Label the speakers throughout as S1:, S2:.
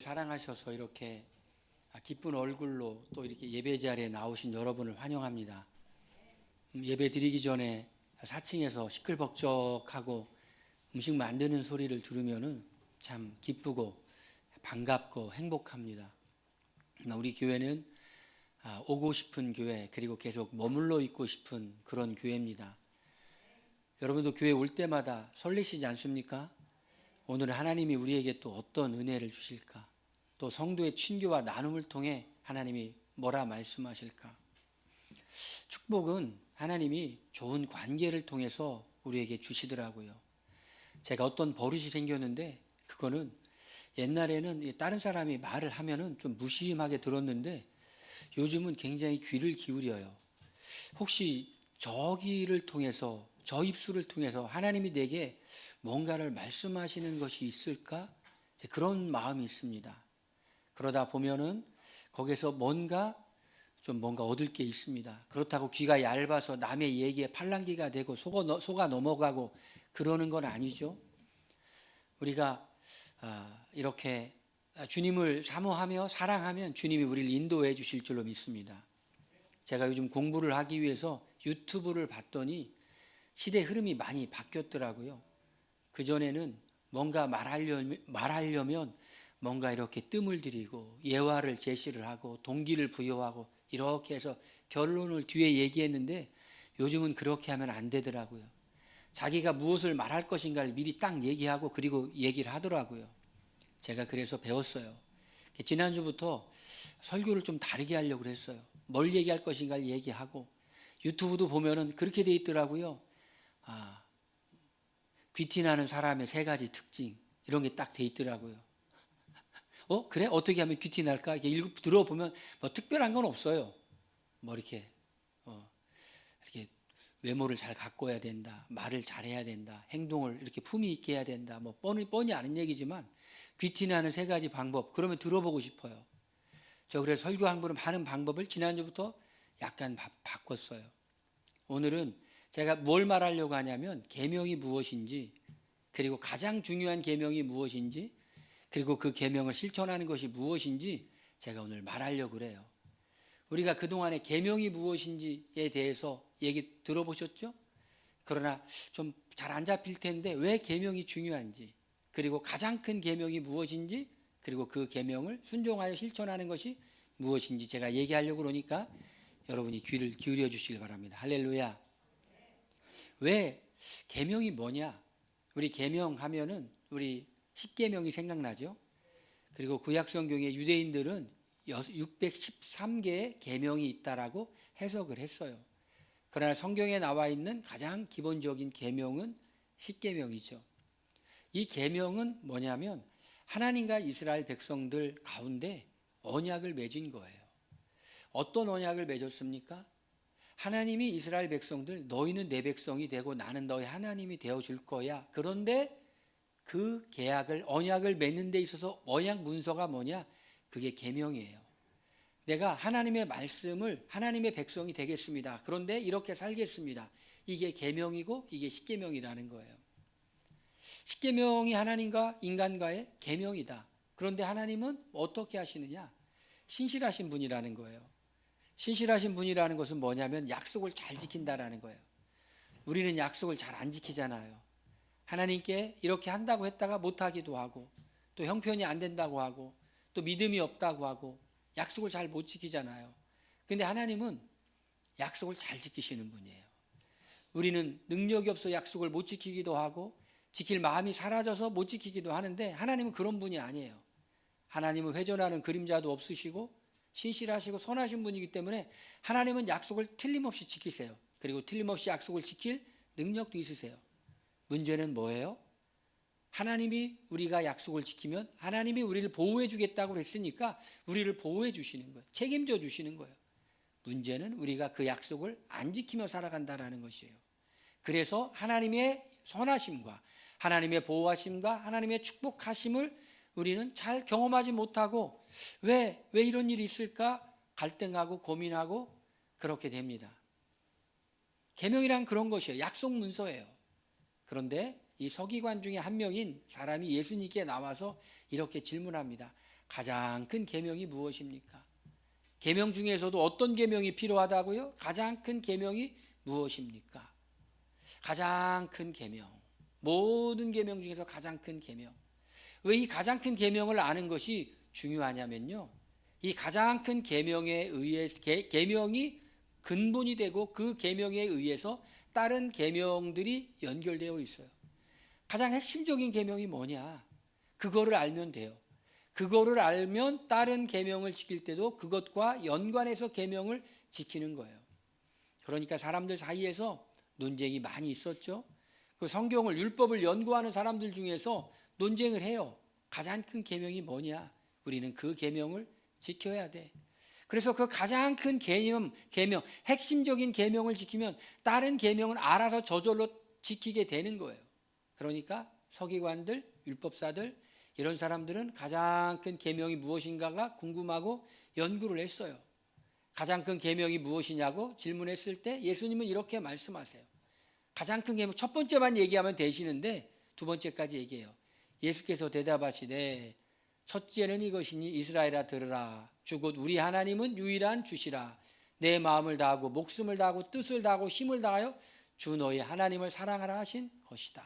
S1: 사랑하셔서 이렇게 기쁜 얼굴로 또 이렇게 예배 자리에 나오신 여러분을 환영합니다. 예배 드리기 전에 4층에서 시끌벅적하고 음식 만드는 소리를 들으면은 참 기쁘고 반갑고 행복합니다. 우리 교회는 오고 싶은 교회, 그리고 계속 머물러 있고 싶은 그런 교회입니다. 여러분도 교회 올 때마다 설레시지 않습니까? 오늘 하나님이 우리에게 또 어떤 은혜를 주실까? 또 성도의 친교와 나눔을 통해 하나님이 뭐라 말씀하실까? 축복은 하나님이 좋은 관계를 통해서 우리에게 주시더라고요. 제가 어떤 버릇이 생겼는데, 그거는 옛날에는 다른 사람이 말을 하면은 좀 무심하게 들었는데 요즘은 굉장히 귀를 기울여요. 혹시 저 귀를 통해서, 저 입술을 통해서 하나님이 내게 뭔가를 말씀하시는 것이 있을까? 그런 마음이 있습니다. 그러다 보면은 거기서 뭔가 얻을 게 있습니다. 그렇다고 귀가 얇아서 남의 얘기에 팔랑귀가 되고 속아 넘어가고 그러는 건 아니죠. 우리가 이렇게 주님을 사모하며 사랑하면 주님이 우리를 인도해 주실 줄로 믿습니다. 제가 요즘 공부를 하기 위해서 유튜브를 봤더니 시대 흐름이 많이 바뀌었더라고요. 그전에는 뭔가 말하려면 뭔가 이렇게 뜸을 들이고 예화를 제시를 하고 동기를 부여하고 이렇게 해서 결론을 뒤에 얘기했는데 요즘은 그렇게 하면 안 되더라고요. 자기가 무엇을 말할 것인가를 미리 딱 얘기하고 그리고 얘기를 하더라고요. 제가 그래서 배웠어요. 지난주부터 설교를 좀 다르게 하려고 했어요. 뭘 얘기할 것인가를 얘기하고, 유튜브도 보면은 그렇게 돼 있더라고요. 귀티나는 사람의 3가지 특징, 이런 게 딱 돼 있더라고요. 그래? 어떻게 하면 귀티날까? 이렇게 들어보면 뭐 특별한 건 없어요. 뭐 이렇게 외모를 잘 가꿔야 된다, 말을 잘해야 된다, 행동을 이렇게 품위 있게 해야 된다, 뭐 뻔히 아는 얘기지만 귀티나는 3가지 방법, 그러면 들어보고 싶어요. 저 그래서 설교 항구를 하는 방법을 지난주부터 약간 바꿨어요. 오늘은 제가 뭘 말하려고 하냐면 계명이 무엇인지, 그리고 가장 중요한 계명이 무엇인지, 그리고 그 계명을 실천하는 것이 무엇인지 제가 오늘 말하려고 그래요. 우리가 그동안에 계명이 무엇인지에 대해서 얘기 들어보셨죠? 그러나 좀 잘 안 잡힐 텐데 왜 계명이 중요한지, 그리고 가장 큰 계명이 무엇인지, 그리고 그 계명을 순종하여 실천하는 것이 무엇인지 제가 얘기하려고 그러니까 여러분이 귀를 기울여 주시길 바랍니다. 할렐루야. 왜 계명이 뭐냐? 우리 계명하면은 우리 10계명이 생각나죠? 그리고 구약 성경에 유대인들은 613개의 계명이 있다라고 해석을 했어요. 그러나 성경에 나와 있는 가장 기본적인 계명은 10계명이죠. 이 계명은 뭐냐면 하나님과 이스라엘 백성들 가운데 언약을 맺은 거예요. 어떤 언약을 맺었습니까? 하나님이 이스라엘 백성들, 너희는 내 백성이 되고 나는 너희 하나님이 되어줄 거야. 그런데 그 계약을, 언약을 맺는 데 있어서 언약 문서가 뭐냐? 그게 계명이에요. 내가 하나님의 말씀을, 하나님의 백성이 되겠습니다. 그런데 이렇게 살겠습니다. 이게 계명이고 이게 10계명이라는 거예요. 10계명이 하나님과 인간과의 계명이다. 그런데 하나님은 어떻게 하시느냐? 신실하신 분이라는 거예요. 신실하신 분이라는 것은 뭐냐면 약속을 잘 지킨다라는 거예요. 우리는 약속을 잘 안 지키잖아요. 하나님께 이렇게 한다고 했다가 못하기도 하고, 또 형편이 안 된다고 하고, 또 믿음이 없다고 하고, 약속을 잘 못 지키잖아요. 근데 하나님은 약속을 잘 지키시는 분이에요. 우리는 능력이 없어 약속을 못 지키기도 하고 지킬 마음이 사라져서 못 지키기도 하는데 하나님은 그런 분이 아니에요. 하나님은 회전하는 그림자도 없으시고 신실하시고 선하신 분이기 때문에 하나님은 약속을 틀림없이 지키세요. 그리고 틀림없이 약속을 지킬 능력도 있으세요. 문제는 뭐예요? 하나님이 우리가 약속을 지키면 하나님이 우리를 보호해 주겠다고 했으니까 우리를 보호해 주시는 거예요. 책임져 주시는 거예요. 문제는 우리가 그 약속을 안 지키며 살아간다는 것이에요. 그래서 하나님의 선하심과 하나님의 보호하심과 하나님의 축복하심을 우리는 잘 경험하지 못하고 왜 이런 일이 있을까? 갈등하고 고민하고 그렇게 됩니다. 계명이란 그런 것이에요. 약속 문서예요. 그런데 이 서기관 중에 한 명인 사람이 예수님께 나와서 이렇게 질문합니다. 가장 큰 계명이 무엇입니까? 계명 중에서도 어떤 계명이 필요하다고요? 가장 큰 계명이 무엇입니까? 가장 큰 계명, 모든 계명 중에서 가장 큰 계명. 왜 이 가장 큰 계명을 아는 것이 중요하냐면요, 이 가장 큰 계명에 의해서 계명이 근본이 되고 그 계명에 의해서 다른 계명들이 연결되어 있어요. 가장 핵심적인 계명이 뭐냐? 그거를 알면 돼요. 그거를 알면 다른 계명을 지킬 때도 그것과 연관해서 계명을 지키는 거예요. 그러니까 사람들 사이에서 논쟁이 많이 있었죠. 그 성경을, 율법을 연구하는 사람들 중에서 논쟁을 해요. 가장 큰 계명이 뭐냐? 우리는 그 계명을 지켜야 돼. 그래서 그 가장 큰 계명, 핵심적인 계명을 지키면 다른 계명은 알아서 저절로 지키게 되는 거예요. 그러니까 서기관들, 율법사들, 이런 사람들은 가장 큰 계명이 무엇인가가 궁금하고 연구를 했어요. 가장 큰 계명이 무엇이냐고 질문했을 때 예수님은 이렇게 말씀하세요. 가장 큰 계명, 첫 번째만 얘기하면 되시는데 두 번째까지 얘기해요. 예수께서 대답하시되 첫째는 이것이니 이스라엘아 들으라. 주 곧 우리 하나님은 유일한 주시라. 내 마음을 다하고 목숨을 다하고 뜻을 다하고 힘을 다하여 주 너희 하나님을 사랑하라 하신 것이다.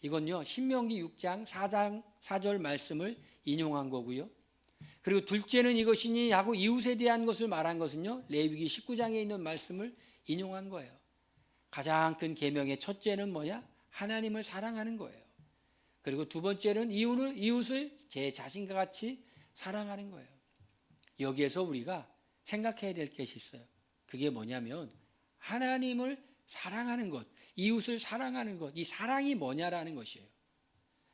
S1: 이건요, 신명기 6장 4절 말씀을 인용한 거고요. 그리고 둘째는 이것이니 하고 이웃에 대한 것을 말한 것은요, 레위기 19장에 있는 말씀을 인용한 거예요. 가장 큰 계명의 첫째는 뭐냐? 하나님을 사랑하는 거예요. 그리고 두 번째는 이웃을 제 자신과 같이 사랑하는 거예요. 여기에서 우리가 생각해야 될 것이 있어요. 그게 뭐냐면 하나님을 사랑하는 것, 이웃을 사랑하는 것, 이 사랑이 뭐냐라는 것이에요.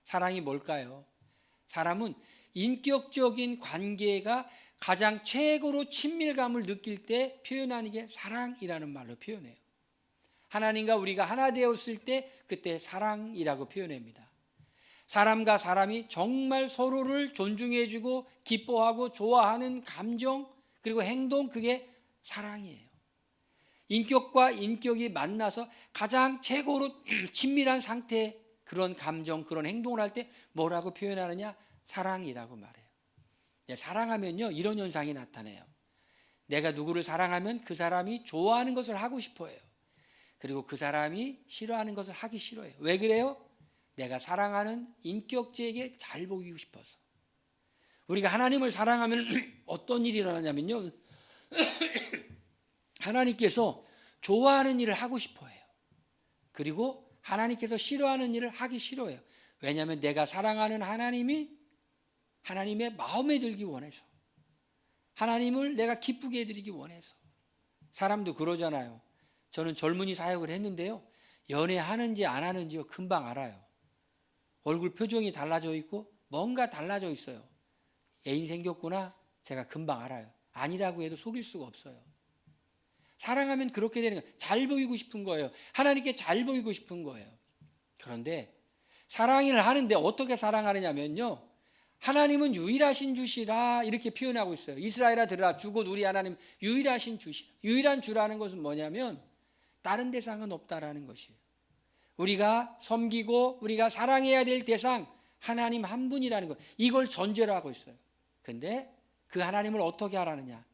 S1: 사랑이 뭘까요? 사람은 인격적인 관계가 가장 최고로 친밀감을 느낄 때 표현하는 게 사랑이라는 말로 표현해요. 하나님과 우리가 하나 되었을 때 그때 사랑이라고 표현합니다. 사람과 사람이 정말 서로를 존중해주고 기뻐하고 좋아하는 감정 그리고 행동, 그게 사랑이에요. 인격과 인격이 만나서 가장 최고로 친밀한 상태, 그런 감정, 그런 행동을 할 때 뭐라고 표현하느냐? 사랑이라고 말해요. 사랑하면요, 이런 현상이 나타나요. 내가 누구를 사랑하면 그 사람이 좋아하는 것을 하고 싶어해요. 그리고 그 사람이 싫어하는 것을 하기 싫어해요. 왜 그래요? 내가 사랑하는 인격체에게 잘 보이고 싶어서. 우리가 하나님을 사랑하면 어떤 일이 일어나냐면요, 하나님께서 좋아하는 일을 하고 싶어해요. 그리고 하나님께서 싫어하는 일을 하기 싫어해요. 왜냐하면 내가 사랑하는 하나님이 하나님의 마음에 들기 원해서, 하나님을 내가 기쁘게 해드리기 원해서. 사람도 그러잖아요. 저는 젊은이 사역을 했는데요, 연애하는지 안 하는지요 금방 알아요. 얼굴 표정이 달라져 있고 뭔가 달라져 있어요. 애인 생겼구나, 제가 금방 알아요. 아니라고 해도 속일 수가 없어요. 사랑하면 그렇게 되는 거예요. 잘 보이고 싶은 거예요. 하나님께 잘 보이고 싶은 거예요. 그런데 사랑을 하는데 어떻게 사랑하느냐면요, 하나님은 유일하신 주시라 이렇게 표현하고 있어요. 이스라엘아 들으라. 주 곧 우리 하나님 유일하신 주시라. 유일한 주라는 것은 뭐냐면 다른 대상은 없다라는 것이에요. 우리가 섬기고 우리가 사랑해야 될 대상 하나님 한 분이라는 것, 이걸 전제로 하고 있어요. 근데 그 하나님을 어떻게 하라느냐?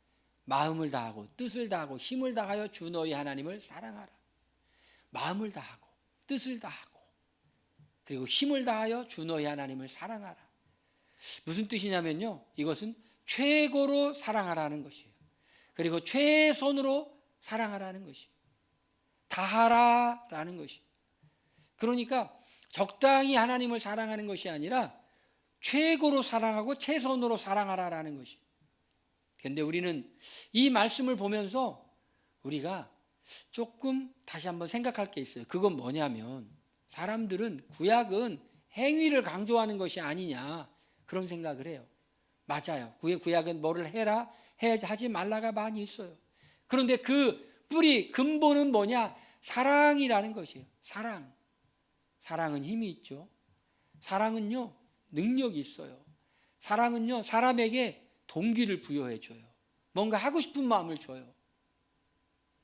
S1: 마음을 다하고 뜻을 다하고 힘을 다하여 주 너희 하나님을 사랑하라. 마음을 다하고 뜻을 다하고 그리고 힘을 다하여 주 너희 하나님을 사랑하라. 무슨 뜻이냐면요, 이것은 최고로 사랑하라는 것이에요. 그리고 최선으로 사랑하라는 것이에요. 다하라라는 것이에요. 그러니까 적당히 하나님을 사랑하는 것이 아니라 최고로 사랑하고 최선으로 사랑하라라는 것이에요. 그런데 우리는 이 말씀을 보면서 우리가 조금 다시 한번 생각할 게 있어요. 그건 뭐냐면 사람들은 구약은 행위를 강조하는 것이 아니냐 그런 생각을 해요. 맞아요. 구약은 뭐를 해라 하지 말라가 많이 있어요. 그런데 그 뿌리 근본은 뭐냐? 사랑이라는 것이에요. 사랑은 힘이 있죠. 사랑은요 능력이 있어요. 사랑은요 사람에게 동기를 부여해줘요. 뭔가 하고 싶은 마음을 줘요.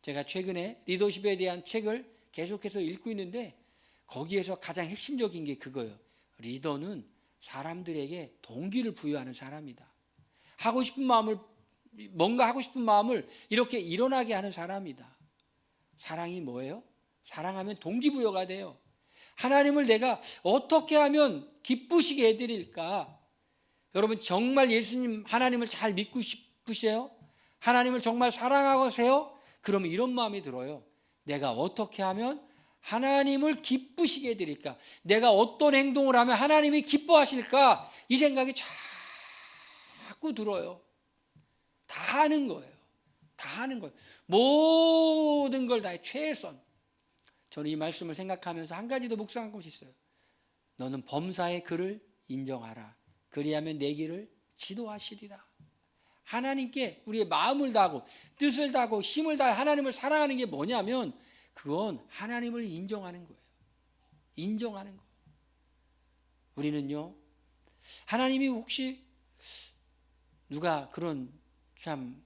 S1: 제가 최근에 리더십에 대한 책을 계속해서 읽고 있는데 거기에서 가장 핵심적인 게 그거예요. 리더는 사람들에게 동기를 부여하는 사람이다. 뭔가 하고 싶은 마음을 이렇게 일어나게 하는 사람이다. 사랑이 뭐예요? 사랑하면 동기부여가 돼요. 하나님을 내가 어떻게 하면 기쁘시게 해드릴까? 여러분 정말 예수님 하나님을 잘 믿고 싶으세요? 하나님을 정말 사랑하세요? 그러면 이런 마음이 들어요. 내가 어떻게 하면 하나님을 기쁘시게 해드릴까? 내가 어떤 행동을 하면 하나님이 기뻐하실까? 이 생각이 자꾸 들어요. 다 하는 거예요. 다 하는 거예요. 모든 걸 다해 최선. 저는 이 말씀을 생각하면서 한 가지 더 묵상한 것이 있어요. 너는 범사의 그를 인정하라. 그리하면 내 길을 지도하시리라. 하나님께 우리의 마음을 다하고 뜻을 다하고 힘을 다해 하나님을 사랑하는 게 뭐냐면 그건 하나님을 인정하는 거예요. 인정하는 거. 우리는요, 하나님이 혹시 누가 그런 참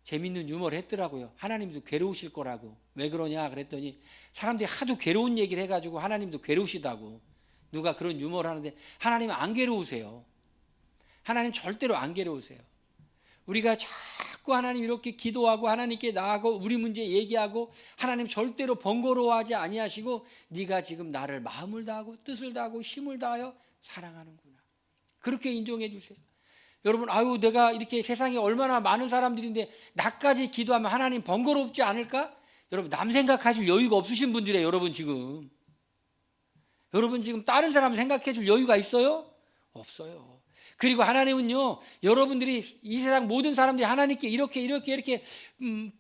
S1: 재밌는 유머를 했더라고요. 하나님도 괴로우실 거라고. 왜 그러냐 그랬더니 사람들이 하도 괴로운 얘기를 해가지고 하나님도 괴로우시다고. 누가 그런 유머를 하는데 하나님은 안 괴로우세요. 하나님 절대로 안 괴로우세요. 우리가 자꾸 하나님 이렇게 기도하고 하나님께 나아가고 우리 문제 얘기하고 하나님 절대로 번거로워하지 아니하시고 네가 지금 나를 마음을 다하고 뜻을 다하고 힘을 다하여 사랑하는구나. 그렇게 인정해 주세요. 여러분, 내가 이렇게 세상에 얼마나 많은 사람들인데 나까지 기도하면 하나님 번거롭지 않을까? 여러분, 남 생각하실 여유가 없으신 분들이에요. 여러분 지금 다른 사람 생각해 줄 여유가 있어요? 없어요. 그리고 하나님은요, 여러분들이 이 세상 모든 사람들이 하나님께 이렇게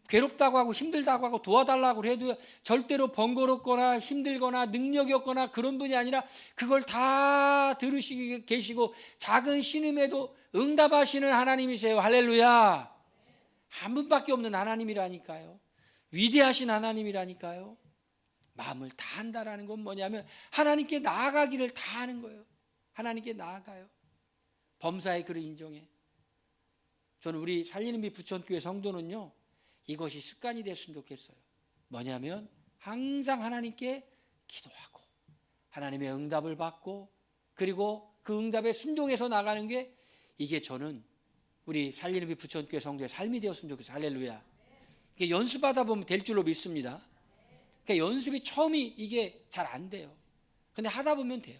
S1: 괴롭다고 하고 힘들다고 하고 도와달라고 해도 절대로 번거롭거나 힘들거나 능력이 없거나 그런 분이 아니라 그걸 다 들으시고 계시고 작은 신음에도 응답하시는 하나님이세요. 할렐루야. 한 분밖에 없는 하나님이라니까요. 위대하신 하나님이라니까요. 마음을 다 한다라는 건 뭐냐면 하나님께 나아가기를 다 하는 거예요. 하나님께 나아가요. 범사의 그를 인정해. 저는 우리 살리는 빛 부천교회 성도는요, 이것이 습관이 됐으면 좋겠어요. 뭐냐면 항상 하나님께 기도하고 하나님의 응답을 받고 그리고 그 응답에 순종해서 나가는 게 이게 저는 우리 살리는 빛 부천교회 성도의 삶이 되었으면 좋겠어요. 할렐루야. 연습하다 보면 될 줄로 믿습니다. 그러니까 연습이 처음이 이게 잘 안 돼요. 근데 하다 보면 돼요.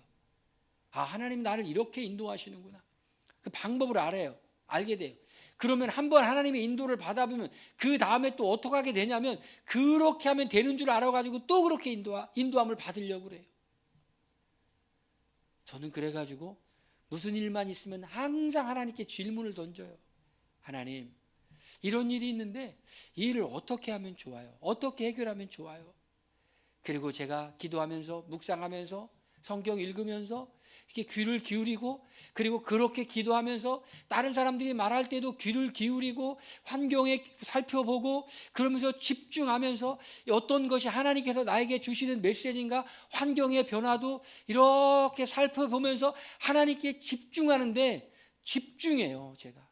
S1: 하나님 나를 이렇게 인도하시는구나. 그 방법을 알게 돼요. 그러면 한번 하나님의 인도를 받아보면 그 다음에 또 어떻게 하게 되냐면 그렇게 하면 되는 줄 알아가지고 또 그렇게 인도함을 받으려고 그래요. 저는 그래가지고 무슨 일만 있으면 항상 하나님께 질문을 던져요. 하나님, 이런 일이 있는데 이 일을 어떻게 하면 좋아요? 어떻게 해결하면 좋아요? 그리고 제가 기도하면서 묵상하면서 성경 읽으면서 이렇게 귀를 기울이고 그리고 그렇게 기도하면서 다른 사람들이 말할 때도 귀를 기울이고 환경에 살펴보고 그러면서 집중하면서 어떤 것이 하나님께서 나에게 주시는 메시지인가 환경의 변화도 이렇게 살펴보면서 하나님께 집중하는데 집중해요. 제가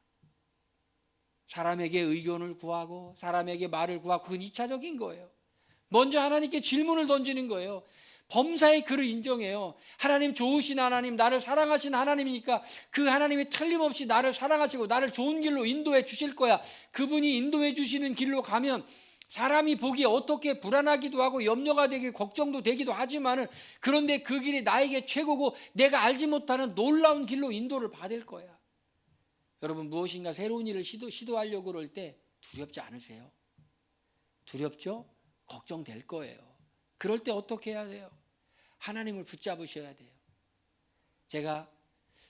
S1: 사람에게 의견을 구하고 사람에게 말을 구하고 그건 2차적인 거예요. 먼저 하나님께 질문을 던지는 거예요. 범사의 그를 인정해요. 하나님 좋으신 하나님, 나를 사랑하신 하나님이니까 그 하나님이 틀림없이 나를 사랑하시고 나를 좋은 길로 인도해 주실 거야. 그분이 인도해 주시는 길로 가면 사람이 보기에 어떻게 불안하기도 하고 염려가 되고 걱정도 되기도 하지만은 그런데 그 길이 나에게 최고고 내가 알지 못하는 놀라운 길로 인도를 받을 거야. 여러분 무엇인가 새로운 일을 시도하려고 그럴 때 두렵지 않으세요? 두렵죠? 걱정될 거예요. 그럴 때 어떻게 해야 돼요? 하나님을 붙잡으셔야 돼요. 제가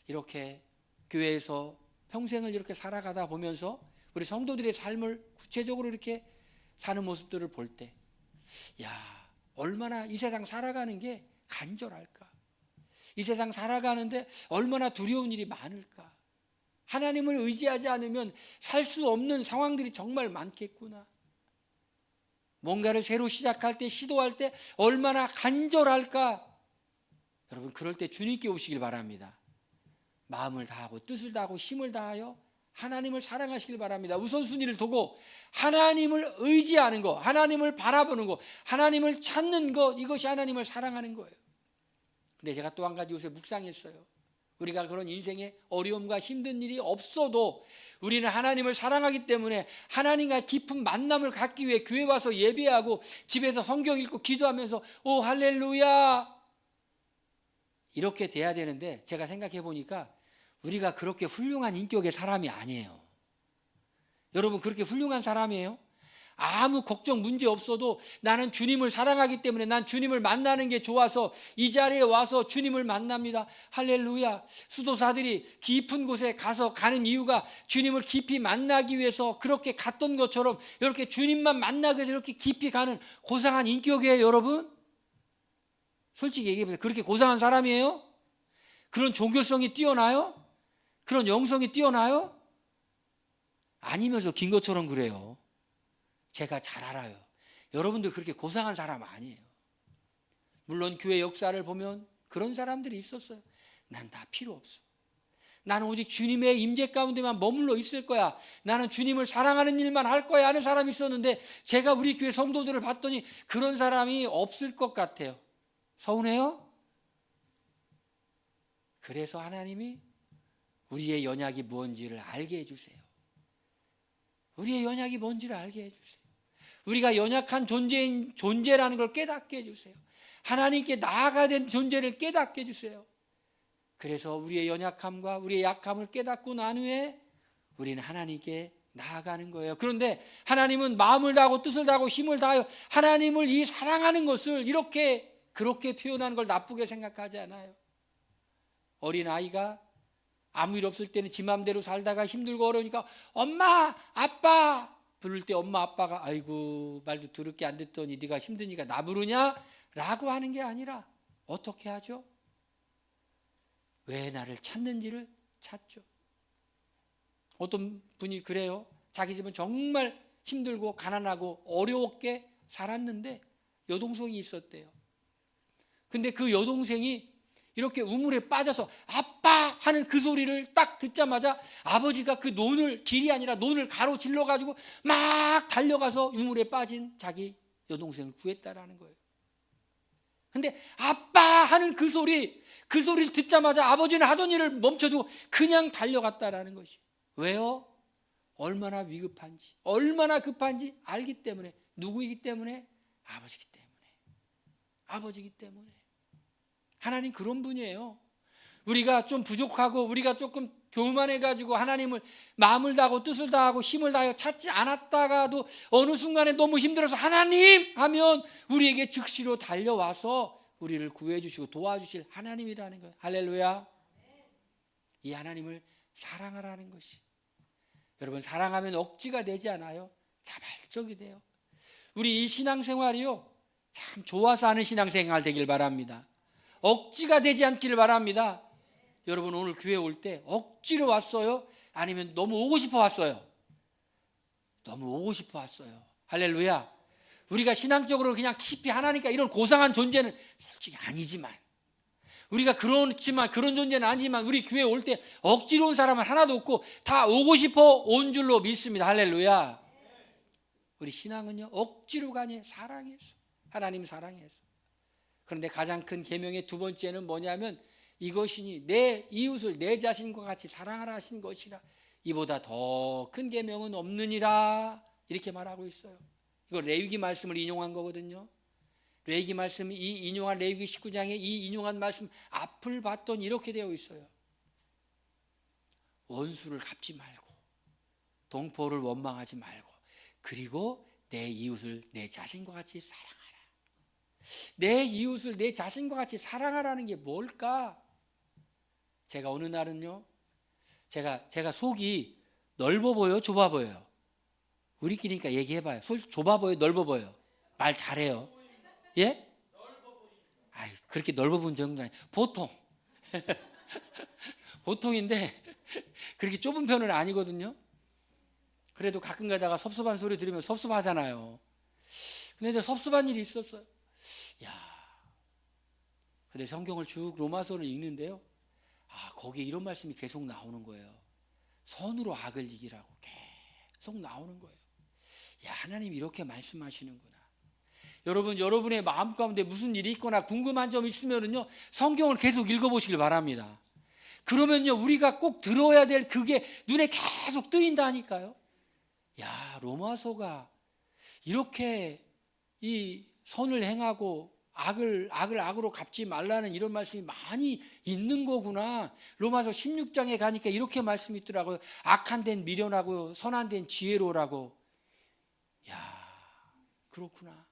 S1: 이렇게 교회에서 평생을 이렇게 살아가다 보면서 우리 성도들의 삶을 구체적으로 이렇게 사는 모습들을 볼 때, 얼마나 이 세상 살아가는 게 간절할까? 이 세상 살아가는데 얼마나 두려운 일이 많을까? 하나님을 의지하지 않으면 살 수 없는 상황들이 정말 많겠구나. 뭔가를 새로 시작할 때 시도할 때 얼마나 간절할까? 여러분 그럴 때 주님께 오시길 바랍니다. 마음을 다하고 뜻을 다하고 힘을 다하여 하나님을 사랑하시길 바랍니다. 우선순위를 두고 하나님을 의지하는 것, 하나님을 바라보는 것, 하나님을 찾는 것, 이것이 하나님을 사랑하는 거예요. 근데 제가 또 한 가지 요새 묵상했어요. 우리가 그런 인생에 어려움과 힘든 일이 없어도 우리는 하나님을 사랑하기 때문에 하나님과 깊은 만남을 갖기 위해 교회 와서 예배하고 집에서 성경 읽고 기도하면서 오 할렐루야 이렇게 돼야 되는데, 제가 생각해 보니까 우리가 그렇게 훌륭한 인격의 사람이 아니에요. 여러분 그렇게 훌륭한 사람이에요? 아무 걱정 문제 없어도 나는 주님을 사랑하기 때문에 난 주님을 만나는 게 좋아서 이 자리에 와서 주님을 만납니다. 할렐루야. 수도사들이 깊은 곳에 가는 이유가 주님을 깊이 만나기 위해서 그렇게 갔던 것처럼 이렇게 주님만 만나기 위해서 이렇게 깊이 가는 고상한 인격이에요. 여러분 솔직히 얘기해 보세요. 그렇게 고상한 사람이에요? 그런 종교성이 뛰어나요? 그런 영성이 뛰어나요? 아니면서 긴 것처럼 그래요. 제가 잘 알아요. 여러분들 그렇게 고상한 사람 아니에요. 물론 교회 역사를 보면 그런 사람들이 있었어요. 난 다 필요 없어. 나는 오직 주님의 임재 가운데만 머물러 있을 거야. 나는 주님을 사랑하는 일만 할 거야 하는 사람이 있었는데, 제가 우리 교회 성도들을 봤더니 그런 사람이 없을 것 같아요. 서운해요? 그래서 하나님이 우리의 연약이 뭔지를 알게 해주세요. 우리의 연약이 뭔지를 알게 해주세요. 우리가 연약한 존재라는 걸 깨닫게 해주세요. 하나님께 나아가야 되는 존재를 깨닫게 해주세요. 그래서 우리의 연약함과 우리의 약함을 깨닫고 난 후에 우리는 하나님께 나아가는 거예요. 그런데 하나님은 마음을 다하고 뜻을 다하고 힘을 다하여 하나님을 이 사랑하는 것을 그렇게 표현하는 걸 나쁘게 생각하지 않아요. 어린아이가 아무 일 없을 때는 지 맘대로 살다가 힘들고 어려우니까 엄마 아빠 부를 때 엄마 아빠가 아이고 말도 더럽게 안 듣더니 네가 힘드니까 나 부르냐? 라고 하는 게 아니라 어떻게 하죠? 왜 나를 찾는지를 찾죠. 어떤 분이 그래요. 자기 집은 정말 힘들고 가난하고 어려웠게 살았는데 여동생이 있었대요. 근데 그 여동생이 이렇게 우물에 빠져서 아빠 하는 그 소리를 딱 듣자마자 아버지가 그 길이 아니라 논을 가로질러 가지고 막 달려가서 우물에 빠진 자기 여동생을 구했다라는 거예요. 근데 아빠 하는 그 소리를 듣자마자 아버지는 하던 일을 멈춰주고 그냥 달려갔다라는 것이. 왜요? 얼마나 위급한지, 얼마나 급한지 알기 때문에. 누구이기 때문에? 아버지기 때문에. 하나님 그런 분이에요. 우리가 좀 부족하고 우리가 조금 교만해가지고 하나님을 마음을 다하고 뜻을 다하고 힘을 다하여 찾지 않았다가도 어느 순간에 너무 힘들어서 하나님 하면 우리에게 즉시로 달려와서 우리를 구해주시고 도와주실 하나님이라는 거예요. 할렐루야. 이 하나님을 사랑하라는 것이. 여러분 사랑하면 억지가 되지 않아요. 자발적이 돼요. 우리 이 신앙생활이요 참 좋아서 하는 신앙생활 되길 바랍니다. 억지가 되지 않기를 바랍니다. 여러분 오늘 교회 올 때 억지로 왔어요? 아니면 너무 오고 싶어 왔어요? 너무 오고 싶어 왔어요. 할렐루야. 우리가 신앙적으로 그냥 깊이 하나니까 이런 고상한 존재는 솔직히 아니지만, 우리가 그런 존재는 아니지만 우리 교회 올 때 억지로 온 사람은 하나도 없고 다 오고 싶어 온 줄로 믿습니다. 할렐루야. 우리 신앙은요 억지로가 아니에요. 사랑해서. 하나님 사랑해서. 그런데 가장 큰 계명의 두 번째는 뭐냐면 이것이니 내 이웃을 내 자신과 같이 사랑하라 하신 것이라. 이보다 더 큰 계명은 없느니라. 이렇게 말하고 있어요. 이거 레위기 말씀을 인용한 거거든요. 레위기 말씀, 이 인용한 레위기 19장에 이 인용한 말씀 앞을 봤더니 이렇게 되어 있어요. 원수를 갚지 말고 동포를 원망하지 말고 그리고 내 이웃을 내 자신과 같이 사랑하라. 내 이웃을 내 자신과 같이 사랑하라는 게 뭘까? 제가 어느 날은요 제가 속이 넓어 보여 좁아 보여요? 우리끼리니까 얘기해봐요. 속 좁아 보여 넓어 보여? 말 잘해요. 예? 아이, 그렇게 넓어 보는 정도는 아니에요. 보통 보통인데 그렇게 좁은 편은 아니거든요. 그래도 가끔 가다가 섭섭한 소리 들으면 섭섭하잖아요. 근데 이제 섭섭한 일이 있었어요. 근데 성경을 쭉 로마서를 읽는데요, 거기에 이런 말씀이 계속 나오는 거예요. 선으로 악을 이기라고 계속 나오는 거예요. 하나님이 이렇게 말씀하시는구나. 여러분, 여러분의 마음 가운데 무슨 일이 있거나 궁금한 점 있으면은요 성경을 계속 읽어보시길 바랍니다. 그러면요 우리가 꼭 들어야 될 그게 눈에 계속 뜨인다니까요. 야, 로마서가 이렇게 이 선을 행하고 악을 악으로 갚지 말라는 이런 말씀이 많이 있는 거구나. 로마서 16장에 가니까 이렇게 말씀이 있더라고요. 악한 데는 미련하고 선한 데는 지혜로라고. 야, 그렇구나.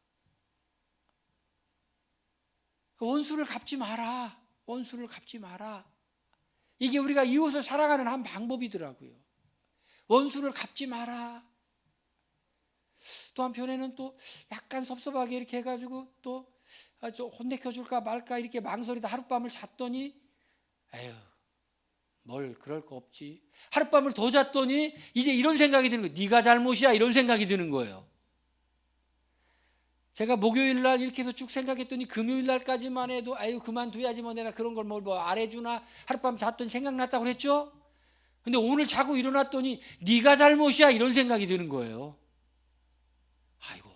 S1: 원수를 갚지 마라. 원수를 갚지 마라. 이게 우리가 이웃을 사랑하는 한 방법이더라고요. 원수를 갚지 마라. 또 한편에는 또 약간 섭섭하게 이렇게 해가지고 또 혼내켜줄까 말까 이렇게 망설이다 하룻밤을 잤더니 에휴 뭘 그럴 거 없지. 하룻밤을 더 잤더니 이제 이런 생각이 드는 거예요. 네가 잘못이야 이런 생각이 드는 거예요. 제가 목요일 날 이렇게 해서 쭉 생각했더니 금요일 날까지만 해도 아유 그만둬야지 뭐 내가 그런 걸 뭐 알아주나 하룻밤 잤더니 생각났다고 그랬죠. 근데 오늘 자고 일어났더니 네가 잘못이야 이런 생각이 드는 거예요. 아이고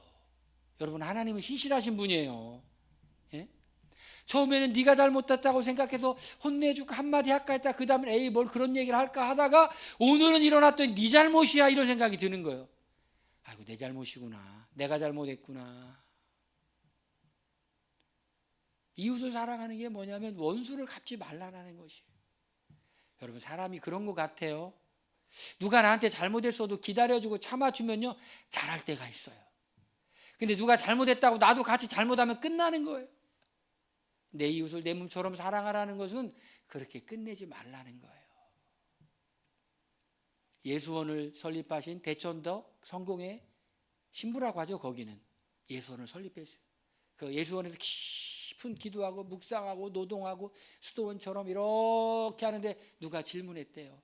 S1: 여러분 하나님은 신실하신 분이에요. 예? 처음에는 네가 잘못했다고 생각해서 혼내주고 한마디 할까 했다. 그 다음에 에이 뭘 그런 얘기를 할까 하다가 오늘은 일어났더니 네 잘못이야 이런 생각이 드는 거예요. 아이고 내 잘못이구나. 내가 잘못했구나. 이웃을 사랑하는 게 뭐냐면 원수를 갚지 말라는 것이에요. 여러분 사람이 그런 것 같아요. 누가 나한테 잘못했어도 기다려주고 참아주면요 잘할 때가 있어요. 근데 누가 잘못했다고 나도 같이 잘못하면 끝나는 거예요. 내 이웃을 내 몸처럼 사랑하라는 것은 그렇게 끝내지 말라는 거예요. 예수원을 설립하신 대천덕 성공의 신부라고 하죠. 거기는 예수원을 설립했어요. 그 예수원에서 깊은 기도하고 묵상하고 노동하고 수도원처럼 이렇게 하는데 누가 질문했대요.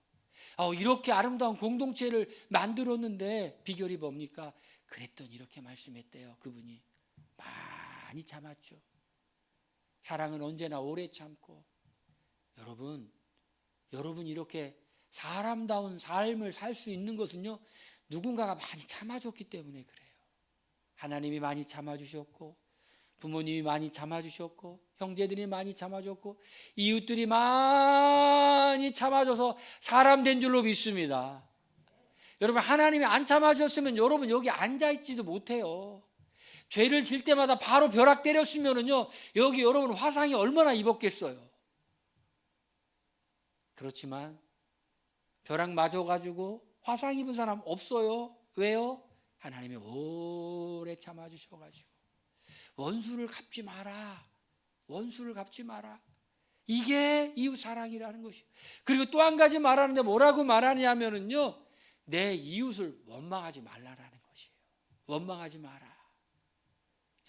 S1: 이렇게 아름다운 공동체를 만들었는데 비결이 뭡니까? 그랬더니 이렇게 말씀했대요. 그분이 많이 참았죠. 사랑은 언제나 오래 참고. 여러분 이렇게 사람다운 삶을 살 수 있는 것은요 누군가가 많이 참아줬기 때문에 그래요. 하나님이 많이 참아주셨고 부모님이 많이 참아주셨고 형제들이 많이 참아줬고 이웃들이 많이 참아줘서 사람 된 줄로 믿습니다. 여러분 하나님이 안 참아주셨으면 여러분 여기 앉아있지도 못해요. 죄를 질 때마다 바로 벼락 때렸으면은요 여기 여러분 화상이 얼마나 입었겠어요. 그렇지만 벼락 맞아가지고 화상 입은 사람 없어요. 왜요? 하나님이 오래 참아주셔가지고 원수를 갚지 마라. 원수를 갚지 마라. 이게 이웃 사랑이라는 것이에요. 그리고 또 한 가지 말하는데 뭐라고 말하냐면은요 내 이웃을 원망하지 말라라는 것이에요. 원망하지 마라.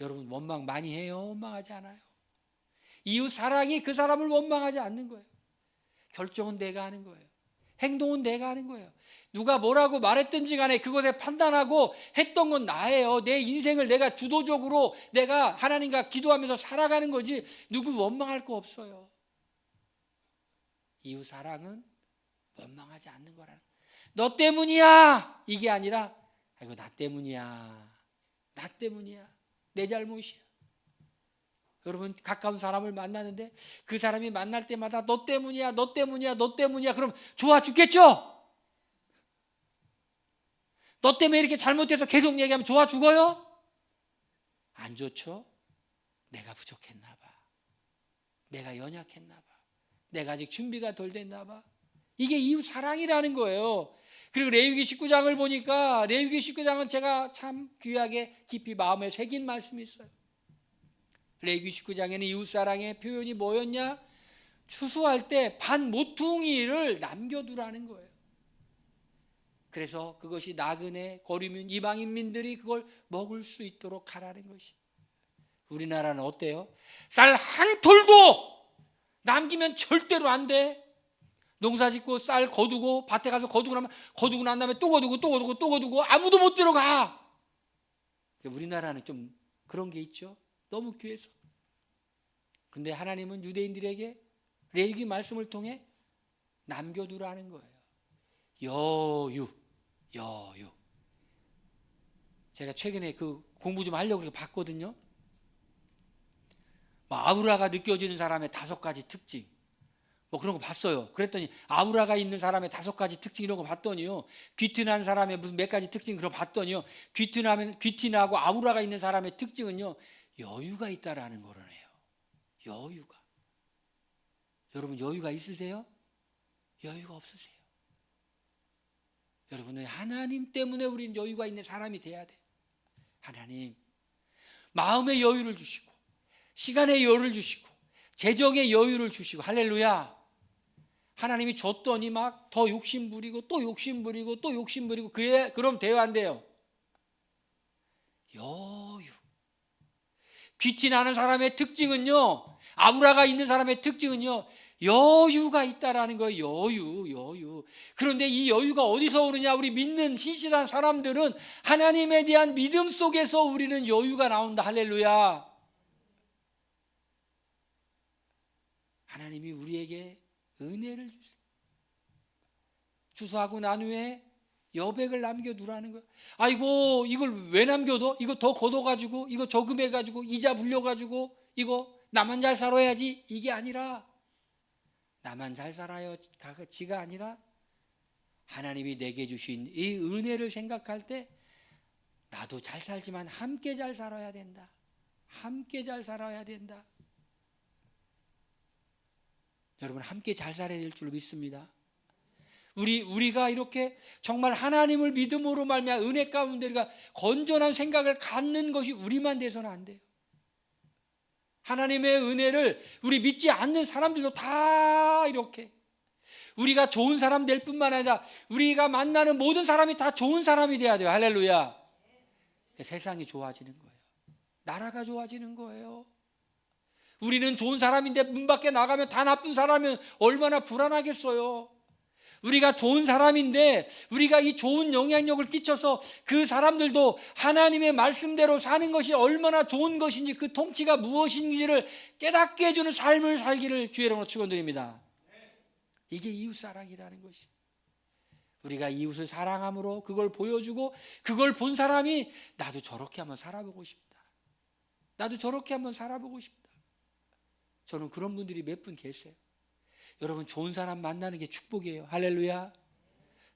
S1: 여러분 원망 많이 해요? 원망하지 않아요? 이웃 사랑이 그 사람을 원망하지 않는 거예요. 결정은 내가 하는 거예요. 행동은 내가 하는 거예요. 누가 뭐라고 말했든지 간에 그것에 판단하고 했던 건 나예요. 내 인생을 내가 주도적으로 내가 하나님과 기도하면서 살아가는 거지 누구 원망할 거 없어요. 이웃 사랑은 원망하지 않는 거라는 거예요. 너 때문이야 이게 아니라 아이고 나 때문이야. 나 때문이야. 내 잘못이야. 여러분 가까운 사람을 만나는데 그 사람이 만날 때마다 너 때문이야 너 때문이야 너 때문이야 그럼 좋아 죽겠죠? 너 때문에 이렇게 잘못돼서 계속 얘기하면 좋아 죽어요? 안 좋죠? 내가 부족했나 봐. 내가 연약했나 봐. 내가 아직 준비가 덜 됐나 봐. 이게 이웃 사랑이라는 거예요. 그리고 레위기 19장을 보니까 레위기 19장은 제가 참 귀하게 깊이 마음에 새긴 말씀이 있어요. 레위기 19장에는 이웃사랑의 표현이 뭐였냐? 추수할 때 반 모퉁이를 남겨두라는 거예요. 그래서 그것이 나그네 거류민 이방인민들이 그걸 먹을 수 있도록 하라는 것이. 우리나라는 어때요? 쌀 한 톨도 남기면 절대로 안 돼. 농사 짓고 쌀 거두고 밭에 가서 거두고 난 다음에 또 거두고 아무도 못 들어가. 우리나라는 좀 그런 게 있죠. 너무 귀해서. 근데 하나님은 유대인들에게 레위기 말씀을 통해 남겨두라는 거예요. 여유. 제가 최근에 그 공부 좀 하려고 그렇게 봤거든요. 아우라가 느껴지는 사람의 5가지 특징. 뭐 그런 거 봤어요. 그랬더니 아우라가 있는 사람의 5가지 특징 이런 거 봤더니요. 귀티난 사람의 무슨 몇 가지 특징 그런 거 봤더니요. 귀티나고 아우라가 있는 사람의 특징은요. 여유가 있다라는 거라네요. 여유가. 여러분 여유가 있으세요? 여유가 없으세요? 여러분은 하나님 때문에 우리는 여유가 있는 사람이 돼야 돼요. 하나님 마음의 여유를 주시고 시간의 여유를 주시고 재정의 여유를 주시고 할렐루야. 하나님이 줬더니 막 더 욕심 부리고 또 욕심 부리고 또 욕심 부리고 그럼 돼요 안 돼요? 여유. 귀티나는 사람의 특징은요. 아우라가 있는 사람의 특징은요. 여유가 있다라는 거예요. 여유. 그런데 이 여유가 어디서 오느냐? 우리 믿는 신실한 사람들은 하나님에 대한 믿음 속에서 우리는 여유가 나온다. 할렐루야. 하나님이 우리에게 은혜를 주세요. 주소하고 난 후에 여백을 남겨두라는 거예요. 아이고 이걸 왜 남겨둬? 이거 더 걷어가지고 이거 저금해가지고 이자 불려가지고 이거 나만 잘 살아야지 이게 아니라 나만 잘 살아요 지가 아니라 하나님이 내게 주신 이 은혜를 생각할 때 나도 잘 살지만 함께 잘 살아야 된다. 함께 잘 살아야 된다. 여러분 함께 잘 살아야 될 줄 믿습니다. 우리가 이렇게 정말 하나님을 믿음으로 말미암아 은혜 가운데 우리가 건전한 생각을 갖는 것이 우리만 돼서는 안 돼요. 하나님의 은혜를 우리 믿지 않는 사람들도 다 이렇게 우리가 좋은 사람 될 뿐만 아니라 우리가 만나는 모든 사람이 다 좋은 사람이 돼야 돼요. 할렐루야. 세상이 좋아지는 거예요. 나라가 좋아지는 거예요. 우리는 좋은 사람인데 문 밖에 나가면 다 나쁜 사람이면 얼마나 불안하겠어요. 우리가 좋은 사람인데 우리가 이 좋은 영향력을 끼쳐서 그 사람들도 하나님의 말씀대로 사는 것이 얼마나 좋은 것인지 그 통치가 무엇인지를 깨닫게 해주는 삶을 살기를 주의 이름으로 축원드립니다. 이게 이웃사랑이라는 것이. 우리가 이웃을 사랑함으로 그걸 보여주고 그걸 본 사람이 나도 저렇게 한번 살아보고 싶다. 나도 저렇게 한번 살아보고 싶다. 저는 그런 분들이 몇 분 계세요. 여러분 좋은 사람 만나는 게 축복이에요. 할렐루야.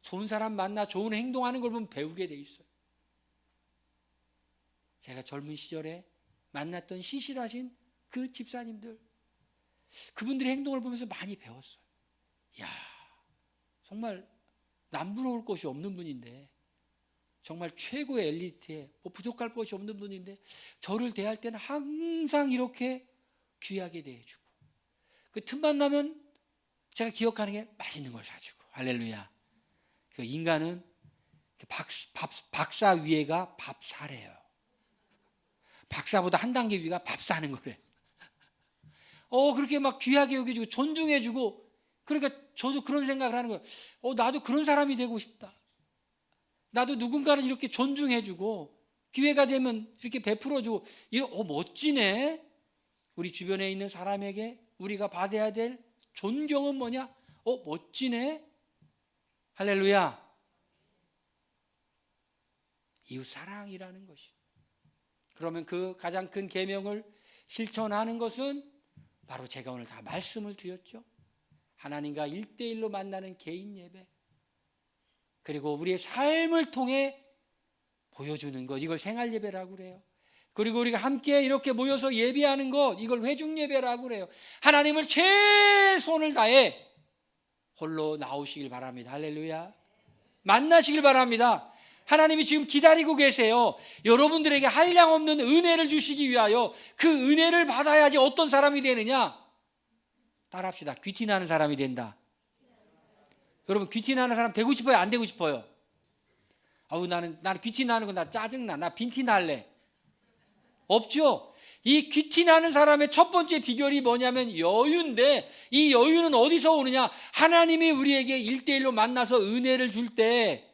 S1: 좋은 사람 만나 좋은 행동하는 걸 보면 배우게 돼 있어요. 제가 젊은 시절에 만났던 신실하신 그 집사님들 그분들의 행동을 보면서 많이 배웠어요. 야, 정말 남부러울 것이 없는 분인데 정말 최고의 엘리트에 뭐 부족할 것이 없는 분인데 저를 대할 때는 항상 이렇게 귀하게 대해주고 그 틈만 나면 제가 기억하는 게 맛있는 걸 사주고 할렐루야. 그 인간은 박사 위에가 밥사래요. 박사보다 한 단계 위가 밥사는 거래. 그렇게 막 귀하게 여겨주고 존중해주고 그러니까 저도 그런 생각을 하는 거예요. 나도 그런 사람이 되고 싶다. 나도 누군가를 이렇게 존중해주고 기회가 되면 이렇게 베풀어주고 멋지네. 우리 주변에 있는 사람에게 우리가 받아야 될 존경은 뭐냐? 멋지네. 할렐루야. 이웃 사랑이라는 것이. 그러면 그 가장 큰 계명을 실천하는 것은 바로 제가 오늘 다 말씀을 드렸죠. 하나님과 1대1로 만나는 개인 예배. 그리고 우리의 삶을 통해 보여주는 것. 이걸 생활 예배라고 그래요. 그리고 우리가 함께 이렇게 모여서 예배하는 것, 이걸 회중 예배라고 그래요. 하나님을 최선을 다해 홀로 나오시길 바랍니다. 할렐루야. 만나시길 바랍니다. 하나님이 지금 기다리고 계세요. 여러분들에게 한량없는 은혜를 주시기 위하여 그 은혜를 받아야지 어떤 사람이 되느냐? 따라합시다. 귀티나는 사람이 된다. 여러분 귀티나는 사람 되고 싶어요? 안 되고 싶어요? 나는 귀티나는 거 나 짜증나. 나 빈티날래. 없죠. 이 귀티나는 사람의 첫 번째 비결이 뭐냐면 여유인데 이 여유는 어디서 오느냐? 하나님이 우리에게 1대1로 만나서 은혜를 줄 때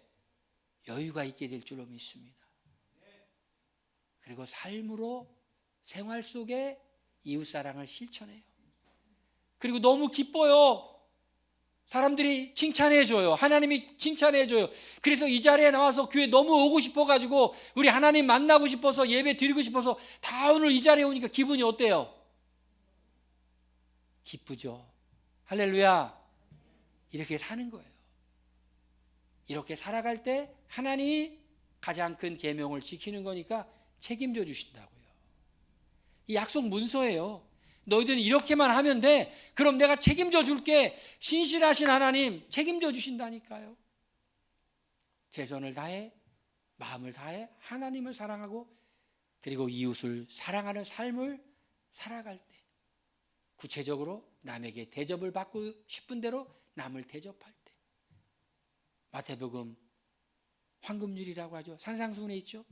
S1: 여유가 있게 될 줄로 믿습니다. 그리고 삶으로 생활 속에 이웃사랑을 실천해요. 그리고 너무 기뻐요. 사람들이 칭찬해줘요. 하나님이 칭찬해줘요. 그래서 이 자리에 나와서 교회 너무 오고 싶어가지고 우리 하나님 만나고 싶어서 예배 드리고 싶어서 다 오늘 이 자리에 오니까 기분이 어때요? 기쁘죠. 할렐루야. 이렇게 사는 거예요. 이렇게 살아갈 때 하나님이 가장 큰 계명을 지키는 거니까 책임져 주신다고요. 이 약속 문서예요. 너희들은 이렇게만 하면 돼. 그럼 내가 책임져 줄게. 신실하신 하나님 책임져 주신다니까요. 최선을 다해, 마음을 다해 하나님을 사랑하고 그리고 이웃을 사랑하는 삶을 살아갈 때 구체적으로 남에게 대접을 받고 싶은 대로 남을 대접할 때 마태복음 황금률이라고 하죠. 산상수훈에 있죠.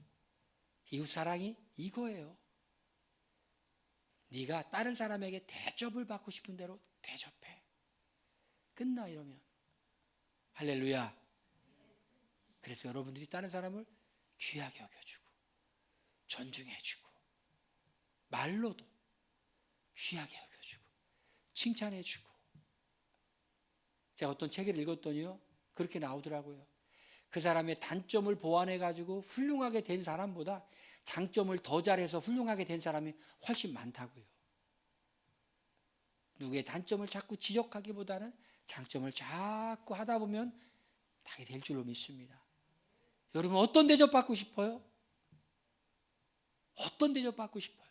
S1: 이웃사랑이 이거예요. 네가 다른 사람에게 대접을 받고 싶은 대로 대접해. 끝나 이러면. 할렐루야. 그래서 여러분들이 다른 사람을 귀하게 여겨주고 존중해주고 말로도 귀하게 여겨주고 칭찬해주고. 제가 어떤 책을 읽었더니요 그렇게 나오더라고요. 그 사람의 단점을 보완해가지고 훌륭하게 된 사람보다 장점을 더 잘해서 훌륭하게 된 사람이 훨씬 많다고요. 누구의 단점을 자꾸 지적하기보다는 장점을 자꾸 하다 보면 다 될 줄로 믿습니다. 여러분 어떤 대접 받고 싶어요? 어떤 대접 받고 싶어요?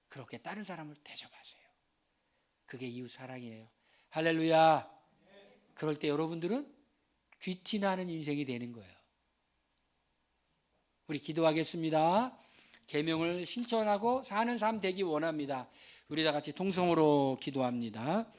S1: 그렇게 다른 사람을 대접하세요. 그게 이웃 사랑이에요. 할렐루야. 그럴 때 여러분들은 귀티나는 인생이 되는 거예요. 우리 기도하겠습니다. 계명을 실천하고 사는 삶 되기 원합니다. 우리 다 같이 통성으로 기도합니다.